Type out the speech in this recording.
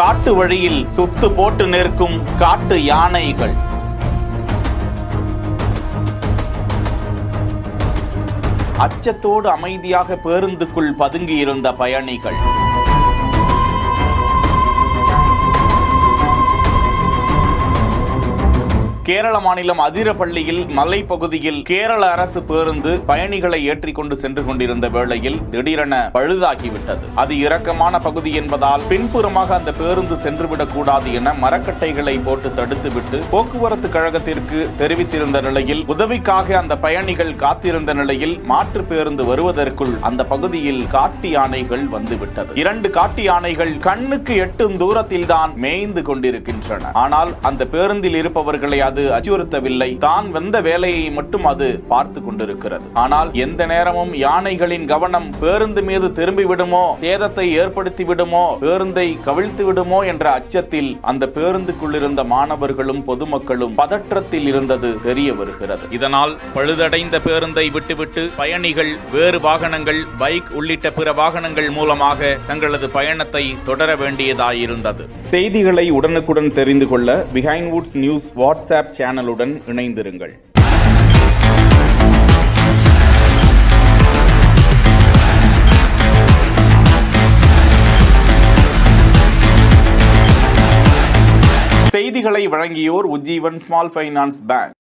காட்டு வழியில் சுத்து போட்டு நிற்கும் காட்டு யானைகள். அச்சத்தோடு அமைதியாக பேருந்துக்குள் பதுங்கியிருந்த பயணிகள். கேரள மாநிலம் அதிரப்பள்ளியில் மலைப்பகுதியில் கேரள அரசு பேருந்து பயணிகளை ஏற்றிக்கொண்டு சென்று கொண்டிருந்த வேளையில் திடீரென பழுதாகிவிட்டது. அது இறக்கமான பகுதி என்பதால் பின்புறமாக அந்த பேருந்து சென்றுவிடக் கூடாது என மரக்கட்டைகளை போட்டு தடுத்துவிட்டு போக்குவரத்து கழகத்திற்கு தெரிவித்திருந்த நிலையில் உதவிக்காக அந்த பயணிகள் காத்திருந்த நிலையில் மாற்று பேருந்து வருவதற்குள் அந்த பகுதியில் காட்டு யானைகள் வந்துவிட்டது. 2 காட்டு யானைகள் கண்ணுக்கு எட்டும் தூரத்தில் தான் மேய்ந்து கொண்டிருக்கின்றன. ஆனால் அந்த பேருந்தில் இருப்பவர்களை அது அச்சுறுத்தவில்லை. தான் வந்த வேலையை மட்டும் அது பார்த்து கொண்டிருக்கிறது. ஆனால் எந்த நேரமும் யானைகளின் கவனம் பேருந்து மீது திரும்பி விடுமோ, சேதத்தை ஏற்படுத்தி விடுமோ, பேருந்தை கவிழ்த்து விடுமோ என்ற அச்சத்தில் அந்த பேருந்துக்குள் இருந்த மாணவர்களும் பொதுமக்களும் பதற்றத்தில் இருந்தது தெரிய வருகிறது. இதனால் பழுதடைந்த பேருந்தை விட்டுவிட்டு பயணிகள் வேறு வாகனங்கள், பைக் உள்ளிட்ட பிற வாகனங்கள் மூலமாக தங்களது பயணத்தை தொடர வேண்டியதாயிருந்தது. செய்திகளை உடனுக்குடன் தெரிந்து கொள்ள பிஹைண்ட் வுட்ஸ் நியூஸ் வாட்ஸ்அப் சேனலுடன் இணைந்திருங்கள். செய்திகளை வழங்கியோர் உஜ்ஜீவன் ஸ்மால் ஃபைனான்ஸ் பேங்க்.